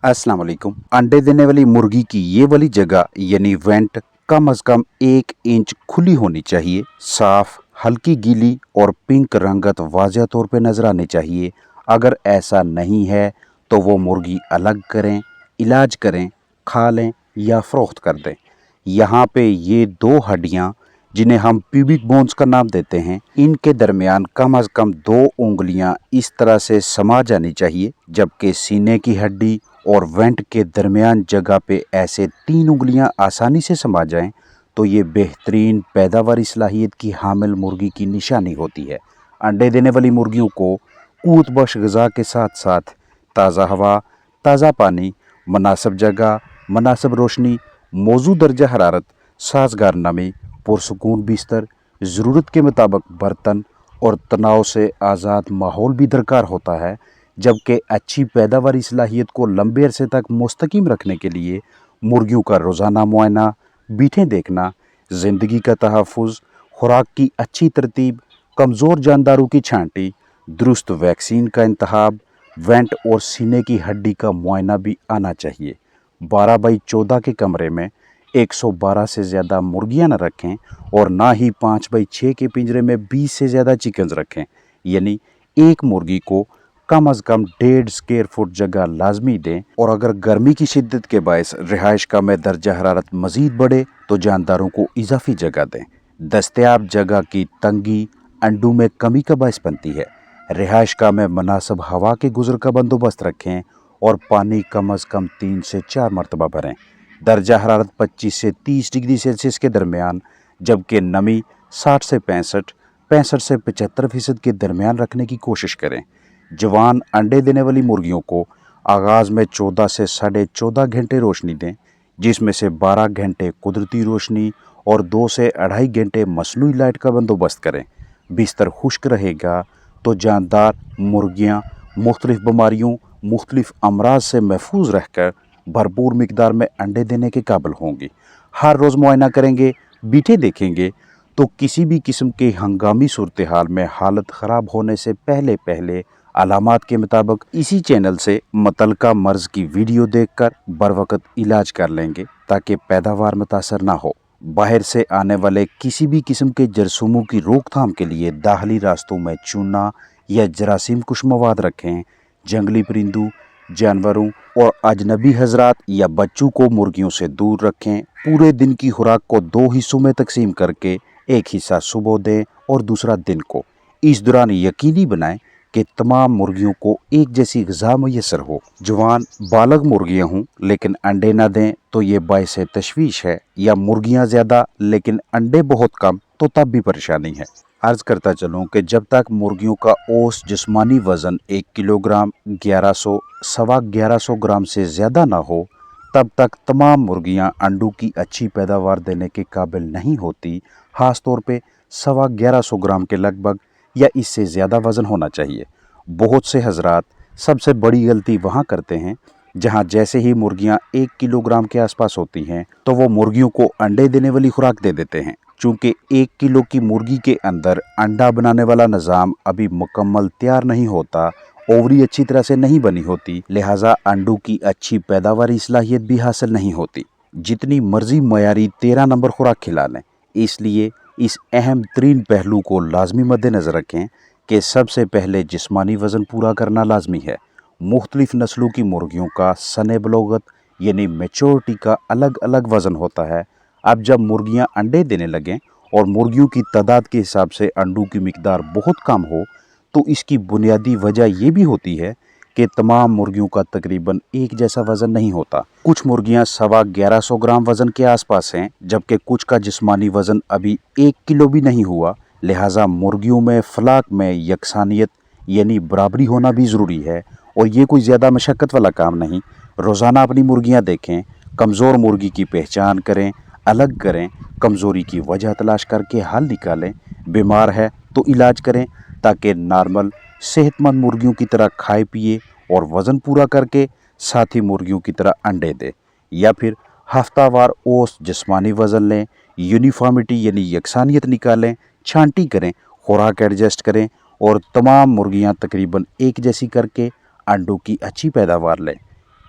अस्सलाम वालेकुम। अंडे देने वाली मुर्गी की ये वाली जगह यानी वेंट कम से कम 1 इंच खुली होनी चाहिए। साफ, हल्की गीली और पिंक रंगत वाज़ह तौर पे नज़र आनी चाहिए। अगर ऐसा नहीं है तो वो मुर्गी अलग करें, इलाज करें, खा लें या फ़रोख्त कर दें। यहाँ पे ये दो हड्डियाँ जिन्हें हम प्यूबिक बोन्स का नाम देते हैं, इनके दरमियान कम से कम 2 उंगलियाँ इस तरह से समा जानी चाहिए, जबकि सीने की हड्डी और वेंट के दरमियान जगह पे ऐसे 3 उंगलियां आसानी से समा जाएं तो ये बेहतरीन पैदावारी सलाहियत की हामिल मुर्गी की निशानी होती है। अंडे देने वाली मुर्गियों को क़ुव्वत बख्श ग़िज़ा के साथ साथ ताज़ा हवा, ताज़ा पानी, मुनासिब जगह, मुनासिब रोशनी, मौजूद दर्जा हरारत, साज़गार नमी, पुरसकून बिस्तर, ज़रूरत के मुताबिक बर्तन और तनाव से आज़ाद माहौल भी दरकार होता है। जबकि अच्छी पैदावारी सलाहियत को लंबे अरसे तक मुस्तकीम रखने के लिए मुर्गियों का रोज़ाना मुआयना, बीटें देखना, ज़िंदगी का तहफ़्फ़ुज़, खुराक की अच्छी तरतीब, कमज़ोर जानदारों की छांटी, दुरुस्त वैक्सीन का इंतखाब, वेंट और सीने की हड्डी का मुआयना भी आना चाहिए। 12 बाई 14 के कमरे में 112 से ज़्यादा मुर्गियां न रखें और ना ही 5 बाई 6 के पिंजरे में 20 से ज़्यादा चिकन्स रखें। यानी एक मुर्गी को कम अज़ कम 1.5 स्क्वायर फुट जगह लाजमी दें। और अगर गर्मी की शिद्दत के बायस रिहाइश का में दर्जा हरारत मज़ीद बढ़े तो जानदारों को इजाफी जगह दें। दस्तयाब जगह की तंगी अंडों में कमी का बायस बनती है। रिहाइश का में मुनासिब हवा के गुज़र का बंदोबस्त रखें और पानी कम अज़ कम 3 से 4 मरतबा भरें। दर्जा हरारत 25 से 30 डिग्री सेल्सियस के दरमियान, जबकि नमी 60 से 65, 65 से 75% के दरमियान रखने की कोशिश करें। जवान अंडे देने वाली मुर्गियों को आगाज़ में 14 से 14.5 घंटे रोशनी दें, जिसमें से 12 घंटे कुदरती रोशनी और 2 से 2.5 घंटे मसनूई लाइट का बंदोबस्त करें। बिस्तर खुश्क रहेगा तो जानदार मुर्गियाँ मुख्तलिफ बीमारियों, मुख्तलिफ अमराज से महफूज रहकर भरपूर मिकदार में अंडे देने के काबिल होंगी। हर रोज़ मुआयना करेंगे, बीटें देखेंगे तो किसी भी किस्म के हंगामी सूरत हाल में हालत ख़राब होने से पहले पहले अलामात के मुताबिक इसी चैनल से मुतलका मर्ज़ की वीडियो देखकर बर वक़्त इलाज कर लेंगे ताकि पैदावार मुतासर ना हो। बाहर से आने वाले किसी भी किस्म के जरासीमों की रोकथाम के लिए दाखिली रास्तों में चूना या जरासीम कुश मवाद रखें। जंगली परिंदों, जानवरों और अजनबी हजरात या बच्चों को मुर्गियों से दूर रखें। पूरे दिन की खुराक को 2 हिस्सों में तकसीम करके एक हिस्सा सुबह दें और दूसरा दिन को। इस दौरान यकीनी बनाएं कि तमाम मुर्गियों को एक जैसी ग़िज़ा मुयस्सर हो। जवान बालग मुर्गियां हों लेकिन अंडे न दें तो ये बायस तशवीश है, या मुर्गियां ज़्यादा लेकिन अंडे बहुत कम तो तब भी परेशानी है। अर्ज़ करता चलूँ कि जब तक मुर्गियों का औसत जिस्मानी वज़न 1 किलोग्राम 1100 सवा 1100 ग्राम से ज़्यादा ना हो, तब तक तमाम मुर्गियां अंडों की अच्छी पैदावार देने के काबिल नहीं होती। ख़ास तौर पे सवा 1100 ग्राम के लगभग या इससे ज़्यादा वज़न होना चाहिए। बहुत से हजरात सबसे बड़ी गलती वहाँ करते हैं जहाँ जैसे ही मुर्गियाँ 1 किलोग्राम के आसपास होती हैं तो वो मुर्गियों को अंडे देने वाली खुराक दे देते हैं। चूँकि 1 किलो की मुर्गी के अंदर अंडा बनाने वाला निज़ाम अभी मुकम्मल तैयार नहीं होता, ओवरी अच्छी तरह से नहीं बनी होती, लिहाजा अंडों की अच्छी पैदावारी सलाहियत भी हासिल नहीं होती। जितनी मर्जी मयारी 13 नंबर खुराक खिला लें। इसलिए इस अहम तरीन पहलू को लाजमी मद्देनज़र रखें कि सबसे पहले जिस्मानी वज़न पूरा करना लाजमी है। मुख्तलिफ नस्लों की मुर्गियों का सने बलोगत यानी मेच्योरिटी का अलग अलग वज़न होता है। अब जब मुर्गियां अंडे देने लगें और मुर्गियों की तादाद के हिसाब से अंडों की मिकदार बहुत कम हो तो इसकी बुनियादी वजह यह भी होती है कि तमाम मुर्गियों का तकरीबन एक जैसा वज़न नहीं होता। कुछ मुर्गियां सवा 1100 ग्राम वज़न के आसपास हैं, जबकि कुछ का जिस्मानी वज़न अभी 1 किलो भी नहीं हुआ। लिहाजा मुर्गियों में फलाक में यकसानियत यानी बराबरी होना भी ज़रूरी है, और ये कोई ज़्यादा मशक्क़त वाला काम नहीं। रोज़ाना अपनी मुर्गियाँ देखें, कमज़ोर मुर्गी की पहचान करें, अलग करें, कमज़ोरी की वजह तलाश करके हल निकालें। बीमार है तो इलाज करें ताकि नॉर्मल सेहतमंद मुर्गियों की तरह खाए पिए और वज़न पूरा करके साथी मुर्गियों की तरह अंडे दे। या फिर हफ्तावार औसत जिस्मानी वज़न लें, यूनिफॉर्मिटी यानी यकसानियत निकालें, छांटी करें, खुराक एडजस्ट करें और तमाम मुर्गियां तकरीबन एक जैसी करके अंडों की अच्छी पैदावार लें।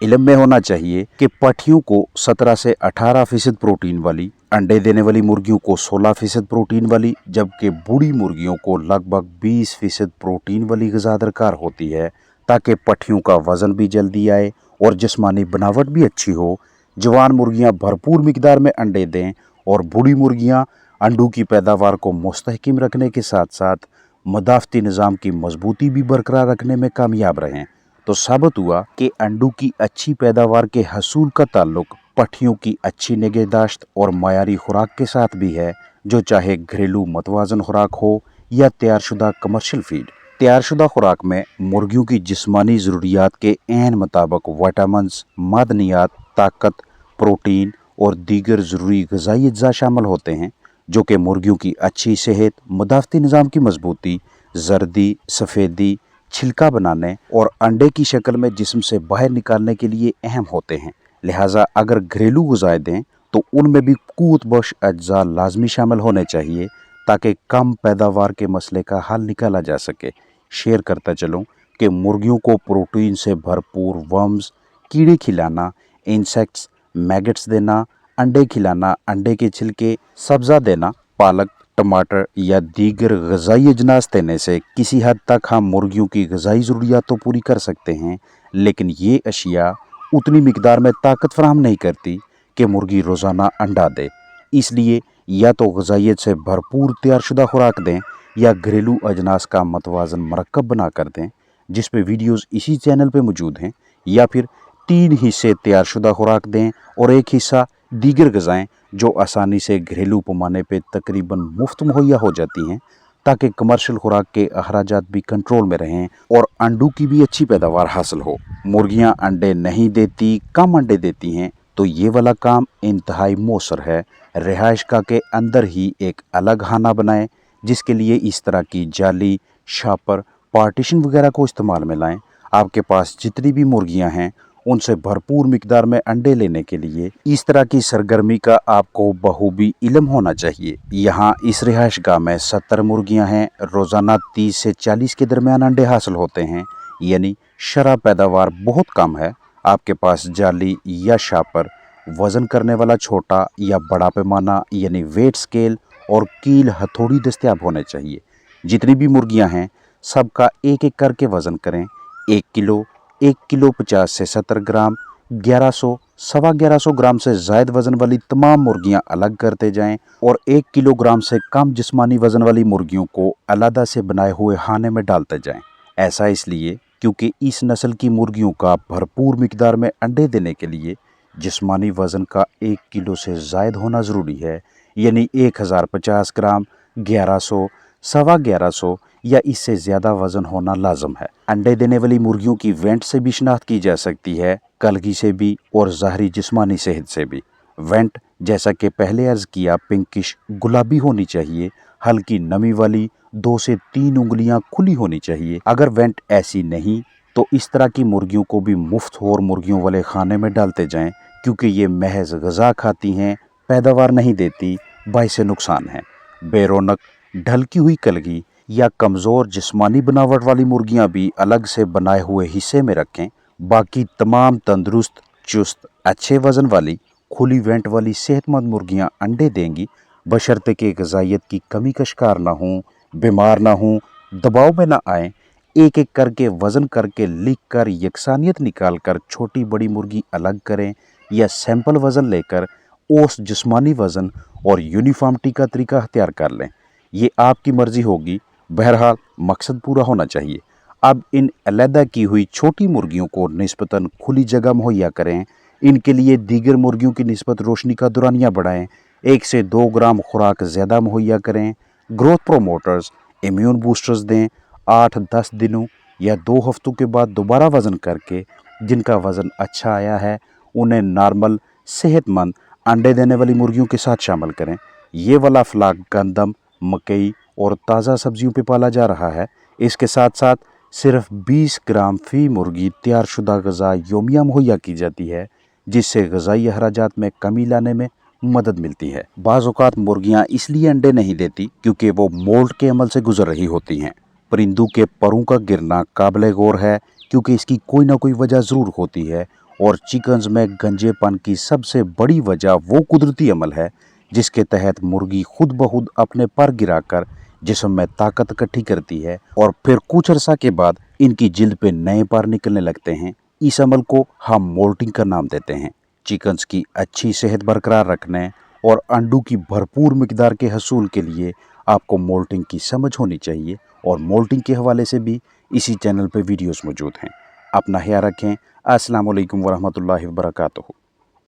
इल्म में होना चाहिए कि पठियों को 17 से 18% प्रोटीन वाली, अंडे देने वाली मुर्गियों को 16% प्रोटीन वाली, जबकि बूढ़ी मुर्गियों को लगभग 20% प्रोटीन वाली ग़िज़ा दरकार होती है, ताकि पठियों का वज़न भी जल्दी आए और जिस्मानी बनावट भी अच्छी हो। जवान मुर्गियां भरपूर मिकदार में अंडे दें और बूढ़ी मुर्गियां अंडों की पैदावार को मुस्तहकम रखने के साथ साथ मदाफ़ती निज़ाम की मजबूती भी बरकरार रखने में कामयाब रहें। तो साबित हुआ कि अंडों की अच्छी पैदावार के हसूल का ताल्लुक पठियों की अच्छी निगहदाश्त और मायारी खुराक के साथ भी है, जो चाहे घरेलू मतवाजन खुराक हो या तैयारशुदा कमर्शियल फीड। तैयारशुदा खुराक में मुर्गियों की जिस्मानी ज़रूरियात के ऐन मुताबिक विटामिन्स, मादनियात, ताकत, प्रोटीन और दीगर ज़रूरी ग़िज़ाई अज्जा शामिल होते हैं, जो कि मुर्गियों की अच्छी सेहत, मदाफ़ती निज़ाम की मजबूती, जर्दी, सफ़ेदी, छिलका बनाने और अंडे की शक्ल में जिस्म से बाहर निकालने के लिए अहम होते हैं। लिहाजा अगर घरेलू ग़िज़ाएँ दें तो उनमें भी क़ुव्वत बख्श अज्जा लाजमी शामिल होने चाहिए, ताकि कम पैदावार के मसले का हल निकाला जा सके। शेयर करता चलूँ कि मुर्गियों को प्रोटीन से भरपूर वर्म्स, कीड़े खिलाना, इंसेक्ट्स, मैगट्स देना, अंडे खिलाना, अंडे के छिलके, सब्ज़ा देना, पालक, टमाटर या दीगर ग़िज़ाई अजनास देने से किसी हद तक हम मुर्गियों की ग़िज़ाई ज़रूरियात तो पूरी कर सकते हैं, लेकिन ये अशिया उतनी मिकदार में ताकत फराहम नहीं करती कि मुर्गी रोज़ाना अंडा दे। इसलिए या तो ग़िज़ाइयत से भरपूर तैयारशुदा खुराक दें या घरेलू अजनास का मतवाज़न मरकब बना कर दें, जिस पे वीडियोज़ इसी चैनल पे मौजूद हैं, या फिर 3 हिस्से तैयारशुदा खुराक दें और 1 हिस्सा दीगर ग़िज़ाएँ जो आसानी से घरेलू पैमाने पे तकरीबन मुफ्त मुहैया हो जाती हैं, ताकि कमर्शियल खुराक के अखराजात भी कंट्रोल में रहें और अंडों की भी अच्छी पैदावार हासिल हो। मुर्गियां अंडे नहीं देती, कम अंडे देती हैं, तो ये वाला काम इंतहाई मौसर है। रिहाइश गाह के अंदर ही एक अलग खाना बनाएं, जिसके लिए इस तरह की जाली, शापर, पार्टीशन वगैरह को इस्तेमाल में लाएं। आपके पास जितनी भी मुर्गियां हैं उनसे भरपूर मिकदार में अंडे लेने के लिए इस तरह की सरगर्मी का आपको बखूबी इल्म होना चाहिए। यहाँ इस रिहाइश गाह में 70 मुर्गियां हैं। रोज़ाना 30 से 40 के दरमियान अंडे हासिल होते हैं, यानी शरह पैदावार बहुत कम है। आपके पास जाली या शापर, वज़न करने वाला छोटा या बड़ा पैमाना यानी वेट स्केल और कील हथौड़ी दस्तयाब होने चाहिए। जितनी भी मुर्गियां हैं सबका एक एक करके वज़न करें। 1 किलो, 1 किलो 50 से 70 ग्राम, 1100, सवा 1100 ग्राम से ज़ायद वज़न वाली तमाम मुर्गियां अलग करते जाएं और 1 किलोग्राम से कम जिस्मानी वज़न वाली मुर्गियों को अलहदा से बनाए हुए खाने में डालते जाएं। ऐसा इसलिए क्योंकि इस नस्ल की मुर्गियों का भरपूर मिकदार में अंडे देने के लिए जिस्मानी वज़न का 1 किलो से ज़ायद होना ज़रूरी है, यानी 1050 ग्राम, 1100, सवा 1100 या इससे ज़्यादा वज़न होना लाजम है। अंडे देने वाली मुर्गियों की वेंट से भी शनाख्त की जा सकती है, कलगी से भी और ज़ाहरी जिस्मानी सेहत से भी। वेंट जैसा कि पहले अर्ज़ किया पिंकिश गुलाबी होनी चाहिए, हल्की नमी वाली, 2 से 3 उंगलियां खुली होनी चाहिए। अगर वेंट ऐसी नहीं तो इस तरह की मुर्गियों को भी मुफ्त और मुर्गियों वाले खाने में डालते जाएं, क्योंकि ये महज ग़िज़ा खाती हैं, पैदावार नहीं देती, बाइसे नुकसान है। बेरोनक, ढलकी हुई कलगी या कमज़ोर जिस्मानी बनावट वाली मुर्गियां भी अलग से बनाए हुए हिस्से में रखें। बाकी तमाम तंदुरुस्त, चुस्त, अच्छे वज़न वाली, खुली वेंट वाली सेहतमंद मुर्गियां अंडे देंगी, बशर्ते कि ग़िज़ाइयत की कमी का शिकार ना हों, बीमार ना हों, दबाव में ना आएँ। एक एक करके वज़न करके लिख कर यकसानियत निकाल कर छोटी बड़ी मुर्गी अलग करें, या सैंपल वज़न लेकर औस जिस्मानी वज़न और यूनिफॉर्मिटी का तरीका अख्तियार कर लें। ये आपकी मर्ज़ी होगी, बहरहाल मकसद पूरा होना चाहिए। अब इन अलहदा की हुई छोटी मुर्गियों को निस्बतन खुली जगह मुहैया करें। इनके लिए दीगर मुर्गियों की निस्बत रोशनी का दौरानिया बढ़ाएं। 1 से 2 ग्राम खुराक ज़्यादा मुहैया करें। ग्रोथ प्रोमोटर्स, इम्यून बूस्टर्स दें। 8-10 दिनों या 2 हफ्तों के बाद दोबारा वज़न करके जिनका वज़न अच्छा आया है उन्हें नॉर्मल सेहतमंद अंडे देने वाली मुर्गियों के साथ शामिल करें। ये वाला फ्लाक गंदम, मकई और ताज़ा सब्जियों पे पाला जा रहा है। इसके साथ साथ सिर्फ 20 ग्राम फ़ी मुर्गी तैयारशुदा ग़िज़ा योमिया मुहैया की जाती है, जिससे ग़िज़ाई अखराजात में कमी लाने में मदद मिलती है। बाज़ औक़ात मुर्गियाँ इसलिए अंडे नहीं देती क्योंकि वो मोल्ट के अमल से गुज़र रही होती हैं। परिंदों के परों का गिरना काबिल गौर है, क्योंकि इसकी कोई ना कोई वजह ज़रूर होती है और चिकन्स में गंजेपन की सबसे बड़ी वजह वो कुदरती अमल है जिसके तहत मुर्गी खुद ब खुद अपने पर गिराकर जिस्म में ताकत इकट्ठी करती है और फिर कुछ अरसा के बाद इनकी जिल्द पे नए पर निकलने लगते हैं। इस अमल को हम मोल्टिंग का नाम देते हैं। चिकन्स की अच्छी सेहत बरकरार रखने और अंडों की भरपूर मिकदार के हसूल के लिए आपको मोल्टिंग की समझ होनी चाहिए और मोल्टिंग के हवाले से भी इसी चैनल पे वीडियोस मौजूद हैं। अपना ख्याल रखें। अस्सलाम वालेकुम वरहमतुल्लाहि वबरकातुहू।